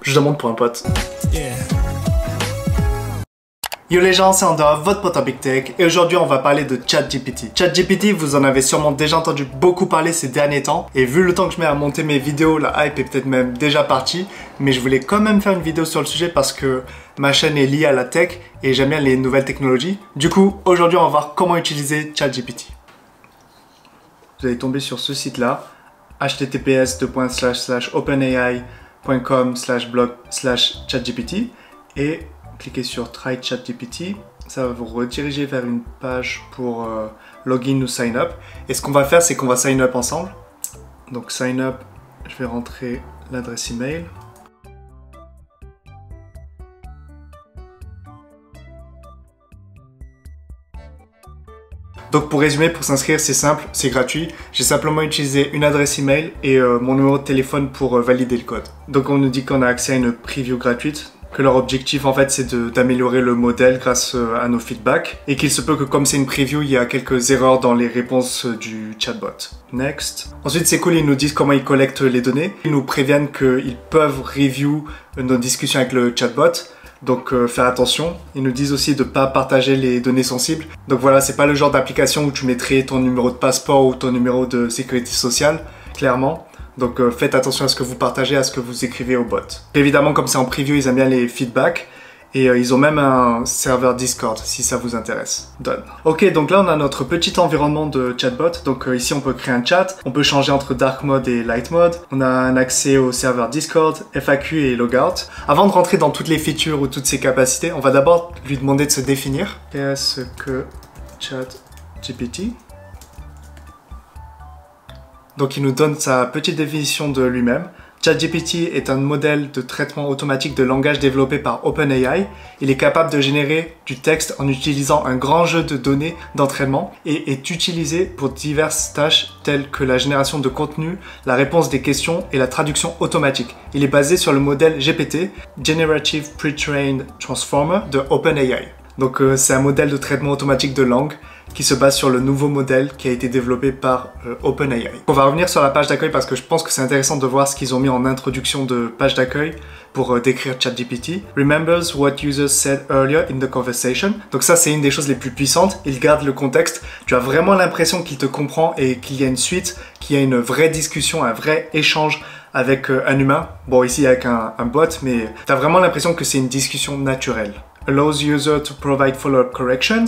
Je demande pour un pote. Yo les gens, c'est Andor, votre pote en Big Tech, et aujourd'hui on va parler de ChatGPT. ChatGPT, vous en avez sûrement déjà entendu beaucoup parler ces derniers temps, et vu le temps que je mets à monter mes vidéos, la hype est peut-être même déjà partie, mais je voulais quand même faire une vidéo sur le sujet parce que ma chaîne est liée à la tech, et j'aime bien les nouvelles technologies. Du coup, aujourd'hui on va voir comment utiliser ChatGPT. Vous allez tomber sur ce site-là, https://openai.com/blog/ChatGPT, et cliquez sur Try ChatGPT, ça va vous rediriger vers une page pour login ou sign up. Et ce qu'on va faire, c'est qu'on va sign up ensemble. Donc sign up, je vais rentrer l'adresse email. Donc pour résumer, pour s'inscrire, c'est simple, c'est gratuit. J'ai simplement utilisé une adresse email et mon numéro de téléphone pour valider le code. Donc on nous dit qu'on a accès à une preview gratuite, que leur objectif en fait c'est d'améliorer le modèle grâce à nos feedbacks et qu'il se peut que comme c'est une preview, il y a quelques erreurs dans les réponses du chatbot. Next. Ensuite c'est cool, ils nous disent comment ils collectent les données. Ils nous préviennent qu'ils peuvent review nos discussions avec le chatbot. Donc faire attention. Ils nous disent aussi de ne pas partager les données sensibles. Donc voilà, c'est pas le genre d'application où tu mettrais ton numéro de passeport ou ton numéro de sécurité sociale, clairement. Donc faites attention à ce que vous partagez, à ce que vous écrivez au bot. Évidemment, comme c'est en preview, ils aiment bien les feedbacks. Et ils ont même un serveur Discord, si ça vous intéresse. Done. Ok, donc là on a notre petit environnement de chatbot. Donc ici on peut créer un chat, on peut changer entre dark mode et light mode. On a un accès au serveur Discord, FAQ et logout. Avant de rentrer dans toutes les features ou toutes ses capacités, on va d'abord lui demander de se définir. Qu'est-ce que ChatGPT? Donc il nous donne sa petite définition de lui-même. ChatGPT est un modèle de traitement automatique de langage développé par OpenAI. Il est capable de générer du texte en utilisant un grand jeu de données d'entraînement et est utilisé pour diverses tâches telles que la génération de contenu, la réponse des questions et la traduction automatique. Il est basé sur le modèle GPT, Generative Pre-trained Transformer de OpenAI. Donc c'est un modèle de traitement automatique de langue qui se base sur le nouveau modèle qui a été développé par OpenAI. On va revenir sur la page d'accueil parce que je pense que c'est intéressant de voir ce qu'ils ont mis en introduction de page d'accueil pour décrire ChatGPT. Remembers what users said earlier in the conversation. Donc ça, c'est une des choses les plus puissantes. Il garde le contexte. Tu as vraiment l'impression qu'il te comprend et qu'il y a une suite, qu'il y a une vraie discussion, un vrai échange avec un humain. Bon, ici avec un bot, mais tu as vraiment l'impression que c'est une discussion naturelle. Allows user to provide follow-up corrections.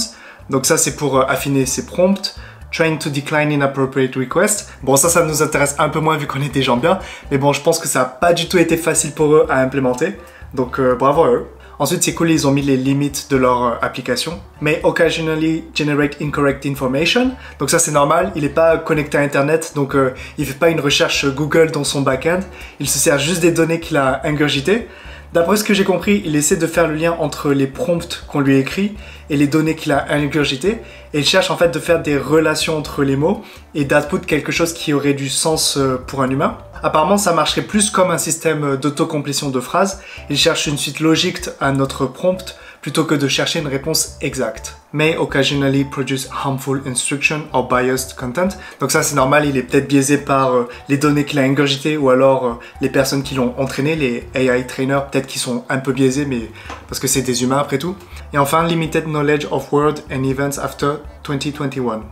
Donc ça c'est pour affiner ses prompts. Trying to decline inappropriate requests. Bon ça nous intéresse un peu moins vu qu'on est des gens bien. Mais bon je pense que ça n'a pas du tout été facile pour eux à implémenter. Donc bravo à eux. Ensuite c'est cool, ils ont mis les limites de leur application. May occasionally generate incorrect information. Donc ça c'est normal, il n'est pas connecté à internet. Donc il ne fait pas une recherche Google dans son backend. Il se sert juste des données qu'il a ingurgitées. D'après ce que j'ai compris, il essaie de faire le lien entre les prompts qu'on lui écrit et les données qu'il a ingurgitées. Et il cherche en fait de faire des relations entre les mots et d'output quelque chose qui aurait du sens pour un humain. Apparemment, ça marcherait plus comme un système d'autocomplétion de phrases. Il cherche une suite logique à notre prompt plutôt que de chercher une réponse exacte. May occasionally produce harmful instruction or biased content. Donc ça c'est normal, il est peut-être biaisé par les données qu'il a ingurgitées ou alors les personnes qui l'ont entraîné, les AI trainers, peut-être qu'ils sont un peu biaisés, mais parce que c'est des humains après tout. Et enfin, limited knowledge of world and events after 2021.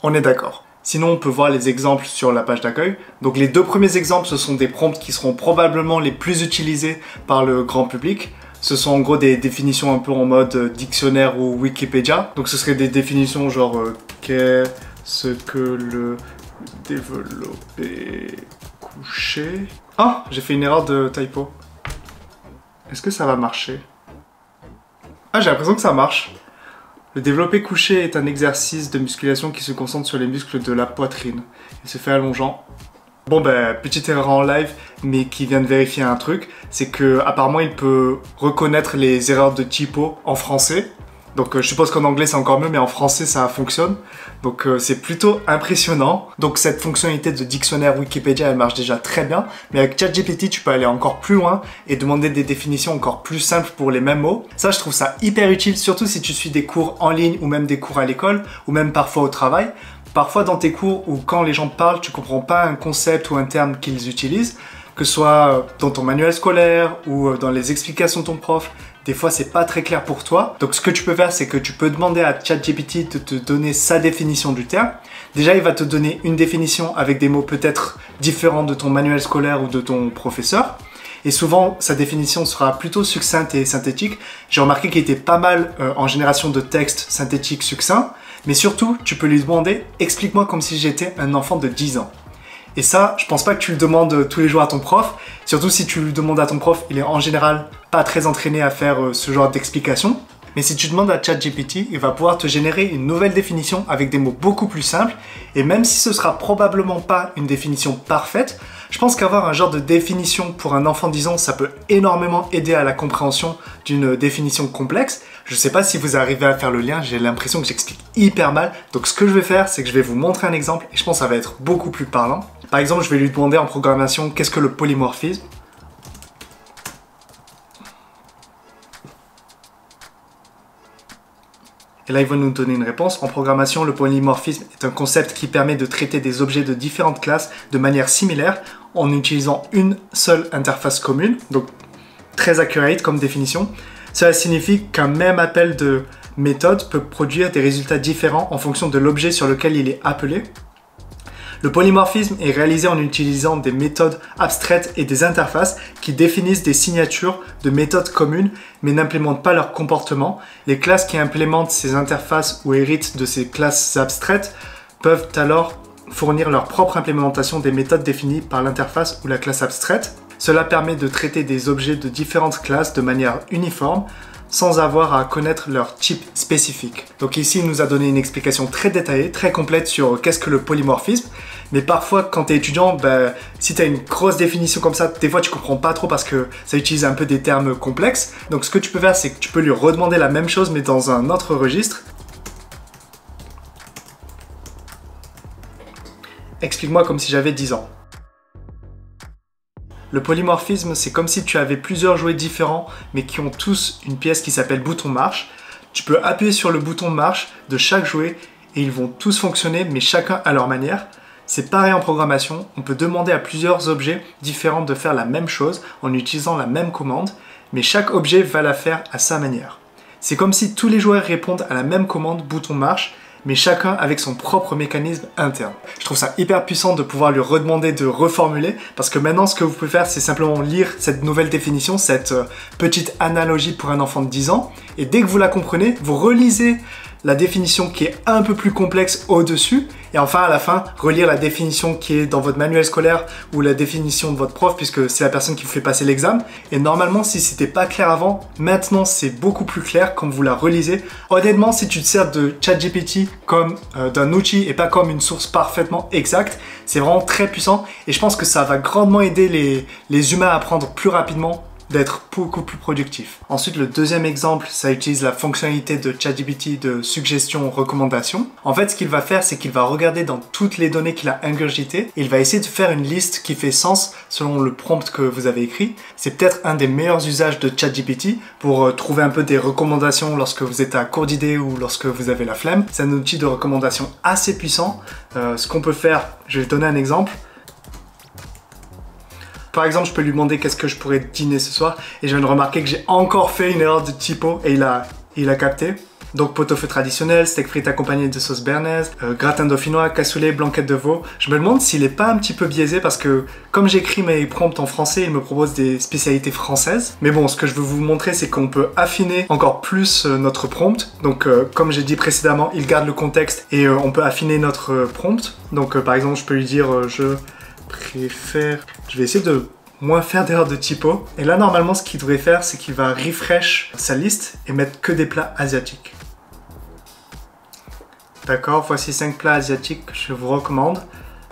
On est d'accord. Sinon, on peut voir les exemples sur la page d'accueil. Donc les deux premiers exemples, ce sont des prompts qui seront probablement les plus utilisés par le grand public. Ce sont en gros des définitions un peu en mode dictionnaire ou Wikipédia. Donc ce seraient des définitions genre qu'est-ce que le développé couché. Ah, j'ai fait une erreur de typo. Est-ce que ça va marcher? Ah, j'ai l'impression que ça marche. Le développé couché est un exercice de musculation qui se concentre sur les muscles de la poitrine. Il se fait allongeant. Bon ben, petite erreur en live, mais qui vient de vérifier un truc, c'est que apparemment il peut reconnaître les erreurs de typo en français. Donc je suppose qu'en anglais c'est encore mieux, mais en français ça fonctionne. Donc c'est plutôt impressionnant. Donc cette fonctionnalité de dictionnaire Wikipédia, elle marche déjà très bien. Mais avec ChatGPT, tu peux aller encore plus loin et demander des définitions encore plus simples pour les mêmes mots. Ça, je trouve ça hyper utile, surtout si tu suis des cours en ligne ou même des cours à l'école ou même parfois au travail. Parfois dans tes cours ou quand les gens parlent, tu comprends pas un concept ou un terme qu'ils utilisent, que ce soit dans ton manuel scolaire ou dans les explications de ton prof. Des fois, c'est pas très clair pour toi. Donc, ce que tu peux faire, c'est que tu peux demander à ChatGPT de te donner sa définition du terme. Déjà, il va te donner une définition avec des mots peut-être différents de ton manuel scolaire ou de ton professeur. Et souvent, sa définition sera plutôt succincte et synthétique. J'ai remarqué qu'il était pas mal en génération de textes synthétiques succincts. Mais surtout, tu peux lui demander « Explique-moi comme si j'étais un enfant de 10 ans ». Et ça, je pense pas que tu le demandes tous les jours à ton prof. Surtout si tu le demandes à ton prof, il est en général pas très entraîné à faire ce genre d'explication. Mais si tu demandes à ChatGPT, il va pouvoir te générer une nouvelle définition avec des mots beaucoup plus simples. Et même si ce sera probablement pas une définition parfaite, je pense qu'avoir un genre de définition pour un enfant de 10 ans, ça peut énormément aider à la compréhension d'une définition complexe. Je sais pas si vous arrivez à faire le lien, j'ai l'impression que j'explique hyper mal. Donc ce que je vais faire, c'est que je vais vous montrer un exemple et je pense que ça va être beaucoup plus parlant. Par exemple, je vais lui demander en programmation qu'est-ce que le polymorphisme. Et là, il va nous donner une réponse. En programmation, le polymorphisme est un concept qui permet de traiter des objets de différentes classes de manière similaire en utilisant une seule interface commune. Donc, très accurate comme définition. Cela signifie qu'un même appel de méthode peut produire des résultats différents en fonction de l'objet sur lequel il est appelé. Le polymorphisme est réalisé en utilisant des méthodes abstraites et des interfaces qui définissent des signatures de méthodes communes mais n'implémentent pas leur comportement. Les classes qui implémentent ces interfaces ou héritent de ces classes abstraites peuvent alors fournir leur propre implémentation des méthodes définies par l'interface ou la classe abstraite. Cela permet de traiter des objets de différentes classes de manière uniforme sans avoir à connaître leur type spécifique. Donc ici, il nous a donné une explication très détaillée, très complète sur qu'est-ce que le polymorphisme. Mais parfois, quand tu es étudiant, si tu as une grosse définition comme ça, des fois tu comprends pas trop parce que ça utilise un peu des termes complexes. Donc ce que tu peux faire, c'est que tu peux lui redemander la même chose mais dans un autre registre. Explique-moi comme si j'avais 10 ans. Le polymorphisme, c'est comme si tu avais plusieurs jouets différents, mais qui ont tous une pièce qui s'appelle bouton marche. Tu peux appuyer sur le bouton marche de chaque jouet et ils vont tous fonctionner, mais chacun à leur manière. C'est pareil en programmation, on peut demander à plusieurs objets différents de faire la même chose en utilisant la même commande, mais chaque objet va la faire à sa manière. C'est comme si tous les joueurs répondent à la même commande bouton marche, mais chacun avec son propre mécanisme interne. Je trouve ça hyper puissant de pouvoir lui redemander de reformuler, parce que maintenant ce que vous pouvez faire, c'est simplement lire cette nouvelle définition, cette petite analogie pour un enfant de 10 ans, et dès que vous la comprenez, vous relisez la définition qui est un peu plus complexe au-dessus, et enfin à la fin, relire la définition qui est dans votre manuel scolaire ou la définition de votre prof, puisque c'est la personne qui vous fait passer l'examen. Et normalement, si c'était pas clair avant, maintenant c'est beaucoup plus clair quand vous la relisez. Honnêtement, si tu te sers de ChatGPT comme d'un outil et pas comme une source parfaitement exacte, c'est vraiment très puissant, et je pense que ça va grandement aider les humains à apprendre plus rapidement, d'être beaucoup plus productif. Ensuite, le deuxième exemple, ça utilise la fonctionnalité de ChatGPT de suggestion-recommandation. En fait, ce qu'il va faire, c'est qu'il va regarder dans toutes les données qu'il a ingurgitées et il va essayer de faire une liste qui fait sens selon le prompt que vous avez écrit. C'est peut-être un des meilleurs usages de ChatGPT pour trouver un peu des recommandations lorsque vous êtes à court d'idées ou lorsque vous avez la flemme. C'est un outil de recommandation assez puissant. Ce qu'on peut faire, je vais donner un exemple. Par exemple, je peux lui demander qu'est-ce que je pourrais dîner ce soir et je viens de remarquer que j'ai encore fait une erreur de typo et il a capté. Donc pot-au-feu traditionnel, steak frites accompagné de sauce béarnaise, gratin dauphinois, cassoulet, blanquette de veau. Je me demande s'il est pas un petit peu biaisé parce que comme j'écris mes prompts en français, il me propose des spécialités françaises. Mais bon, ce que je veux vous montrer, c'est qu'on peut affiner encore plus notre prompt. Donc comme j'ai dit précédemment, il garde le contexte et on peut affiner notre prompt. Donc par exemple, je peux lui dire je préfère... Je vais essayer de moins faire d'erreurs de typo. Et là, normalement, ce qu'il devrait faire, c'est qu'il va refresh sa liste et mettre que des plats asiatiques. D'accord, voici 5 plats asiatiques que je vous recommande.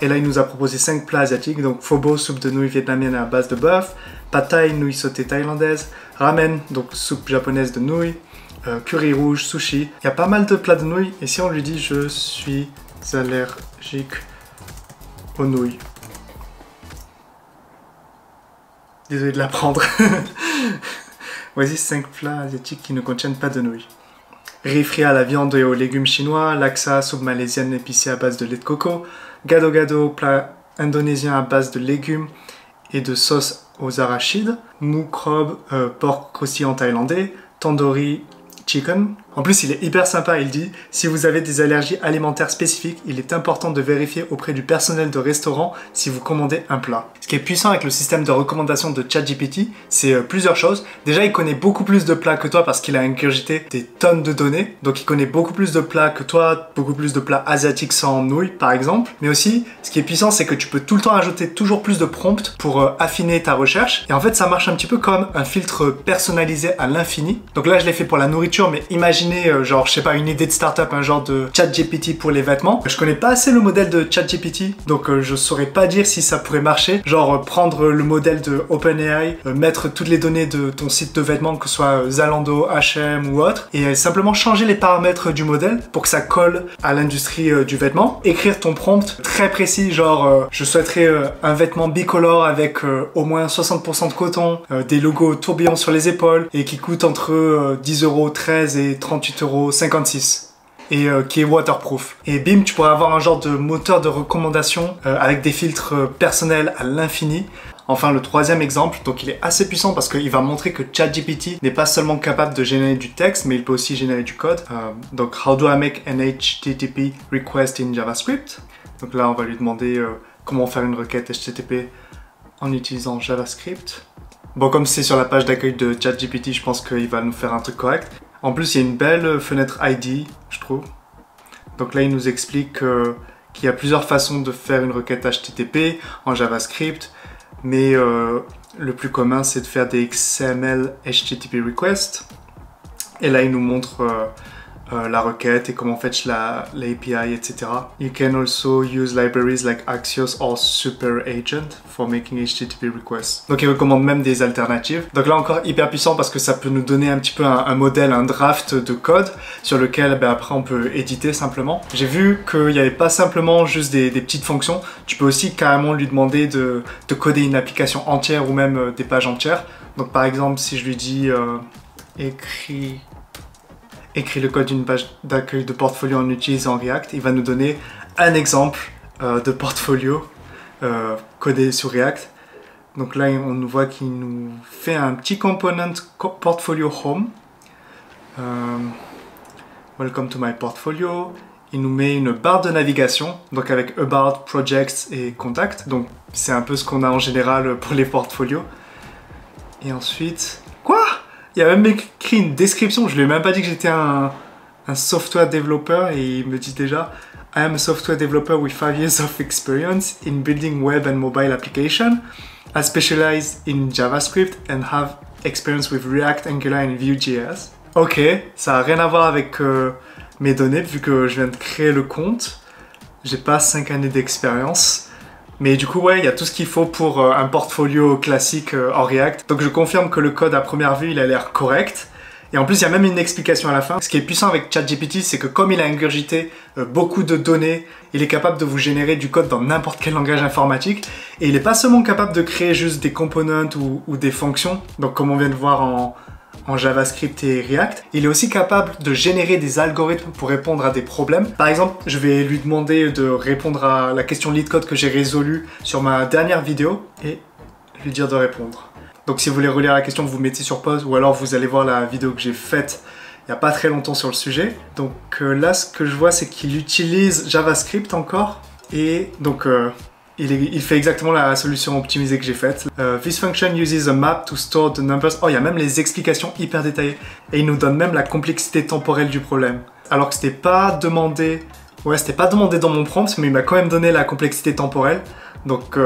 Et là, il nous a proposé 5 plats asiatiques. Donc, pho-bo, soupe de nouilles vietnamienne à base de bœuf. Pad thai, nouilles sautées thaïlandaises. Ramen, donc soupe japonaise de nouilles. curry rouge, sushi. Il y a pas mal de plats de nouilles. Et si on lui dit je suis allergique aux nouilles. Désolé de l'apprendre. Voici 5 plats asiatiques qui ne contiennent pas de nouilles. Riz frit à la viande et aux légumes chinois, laksa, soupe malaisienne épicée à base de lait de coco, gado gado, plat indonésien à base de légumes et de sauce aux arachides, mou krob, porc croustillant thaïlandais, tandoori chicken. En plus, il est hyper sympa, il dit « Si vous avez des allergies alimentaires spécifiques, il est important de vérifier auprès du personnel de restaurant si vous commandez un plat. » Ce qui est puissant avec le système de recommandation de ChatGPT, c'est plusieurs choses. Déjà, il connaît beaucoup plus de plats que toi parce qu'il a ingurgité des tonnes de données. Donc, il connaît beaucoup plus de plats que toi, beaucoup plus de plats asiatiques sans nouilles, par exemple. Mais aussi, ce qui est puissant, c'est que tu peux tout le temps ajouter toujours plus de prompts pour affiner ta recherche. Et en fait, ça marche un petit peu comme un filtre personnalisé à l'infini. Donc là, je l'ai fait pour la nourriture, mais imagine genre, je sais pas, une idée de startup, un genre de ChatGPT pour les vêtements. Je connais pas assez le modèle de ChatGPT, donc je saurais pas dire si ça pourrait marcher. Genre, prendre le modèle de OpenAI, mettre toutes les données de ton site de vêtements, que ce soit Zalando, H&M ou autre, et simplement changer les paramètres du modèle pour que ça colle à l'industrie du vêtement. Écrire ton prompt très précis, genre, je souhaiterais un vêtement bicolore avec au moins 60% de coton, des logos tourbillons sur les épaules, et qui coûte entre 10,13 € et 38,56 € et qui est waterproof. Et bim, tu pourrais avoir un genre de moteur de recommandation avec des filtres personnels à l'infini. Enfin, le troisième exemple, donc il est assez puissant parce qu'il va montrer que ChatGPT n'est pas seulement capable de générer du texte, mais il peut aussi générer du code. Donc, how do I make an HTTP request in JavaScript? Donc là, on va lui demander comment faire une requête HTTP en utilisant JavaScript. Bon, comme c'est sur la page d'accueil de ChatGPT, je pense qu'il va nous faire un truc correct. En plus, il y a une belle fenêtre ID, je trouve. Donc là, il nous explique qu'il y a plusieurs façons de faire une requête HTTP en JavaScript, mais le plus commun, c'est de faire des XML HTTP requests. Et là, il nous montre la requête et comment fetch l'API, etc. You can also use libraries like Axios or SuperAgent for making HTTP requests. Donc il recommande même des alternatives. Donc là encore hyper puissant parce que ça peut nous donner un petit peu un modèle, un draft de code sur lequel après on peut éditer simplement. J'ai vu qu'il n'y avait pas simplement juste des petites fonctions. Tu peux aussi carrément lui demander de coder une application entière ou même des pages entières. Donc par exemple si je lui dis écrit le code d'une page d'accueil de portfolio en utilisant React, il va nous donner un exemple de portfolio codé sur React. Donc là, on nous voit qu'il nous fait un petit component portfolio home. Welcome to my portfolio. Il nous met une barre de navigation, donc avec About, Projects et Contact. Donc c'est un peu ce qu'on a en général pour les portfolios. Et ensuite... Quoi ? Il a même écrit une description, je lui ai même pas dit que j'étais un software developer et il me dit déjà I am a software developer with 5 years of experience in building web and mobile application. I specialize in JavaScript and have experience with React, Angular and Vue.js. Ok, ça a rien à voir avec mes données vu que je viens de créer le compte. J'ai pas 5 années d'expérience. Mais du coup, ouais, il y a tout ce qu'il faut pour un portfolio classique en React. Donc je confirme que le code à première vue, il a l'air correct. Et en plus, il y a même une explication à la fin. Ce qui est puissant avec ChatGPT, c'est que comme il a ingurgité beaucoup de données, il est capable de vous générer du code dans n'importe quel langage informatique. Et il n'est pas seulement capable de créer juste des components ou des fonctions, donc comme on vient de voir en JavaScript et React, il est aussi capable de générer des algorithmes pour répondre à des problèmes. Par exemple, je vais lui demander de répondre à la question LeetCode que j'ai résolue sur ma dernière vidéo et lui dire de répondre. Donc si vous voulez relire la question, vous mettez sur pause ou alors vous allez voir la vidéo que j'ai faite il n'y a pas très longtemps sur le sujet. Donc là, ce que je vois, c'est qu'il utilise JavaScript encore et donc... il fait exactement la solution optimisée que j'ai faite. This function uses a map to store the numbers. Oh, il y a même les explications hyper détaillées. Et il nous donne même la complexité temporelle du problème. Alors que c'était pas demandé... Ouais, c'était pas demandé dans mon prompt, mais il m'a quand même donné la complexité temporelle. Donc,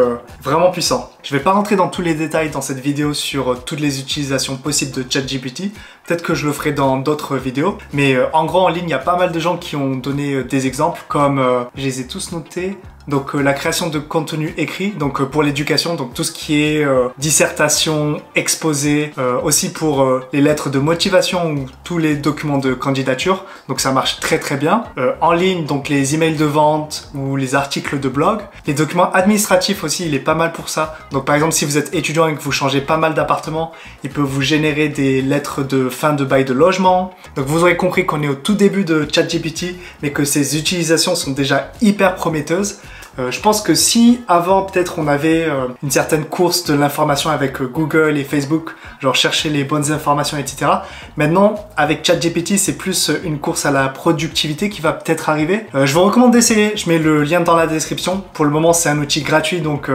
vraiment puissant. Je vais pas rentrer dans tous les détails dans cette vidéo sur toutes les utilisations possibles de ChatGPT. Peut-être que je le ferai dans d'autres vidéos. Mais en gros, en ligne, il y a pas mal de gens qui ont donné des exemples, comme... je les ai tous notés. donc la création de contenu écrit, donc pour l'éducation, donc tout ce qui est dissertation, exposé, aussi pour les lettres de motivation ou tous les documents de candidature, donc ça marche très très bien. En ligne, donc les emails de vente ou les articles de blog. Les documents administratifs aussi, il est pas mal pour ça. Donc par exemple, si vous êtes étudiant et que vous changez pas mal d'appartements, il peut vous générer des lettres de fin de bail de logement. Donc vous aurez compris qu'on est au tout début de ChatGPT, mais que ses utilisations sont déjà hyper prometteuses. Je pense que si avant peut-être on avait une certaine course de l'information avec Google et Facebook, genre chercher les bonnes informations, etc. Maintenant avec ChatGPT c'est plus une course à la productivité qui va peut-être arriver. Je vous recommande d'essayer, je mets le lien dans la description. Pour le moment c'est un outil gratuit donc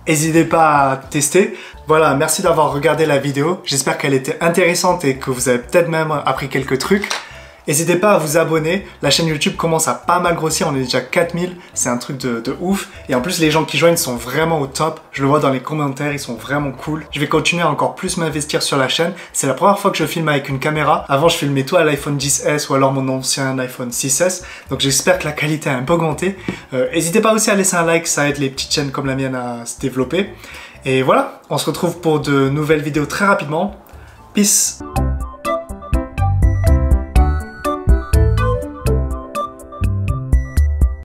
n'hésitez pas à tester. Voilà, merci d'avoir regardé la vidéo. J'espère qu'elle était intéressante et que vous avez peut-être même appris quelques trucs. N'hésitez pas à vous abonner, la chaîne YouTube commence à pas mal grossir, on est déjà 4000, c'est un truc de ouf. Et en plus les gens qui joignent sont vraiment au top, je le vois dans les commentaires, ils sont vraiment cool. Je vais continuer à encore plus m'investir sur la chaîne, c'est la première fois que je filme avec une caméra. Avant je filmais tout à l'iPhone 10S ou alors mon ancien iPhone 6S, donc j'espère que la qualité a un peu augmenté. N'hésitez pas aussi à laisser un like, ça aide les petites chaînes comme la mienne à se développer. Et voilà, on se retrouve pour de nouvelles vidéos très rapidement. Peace!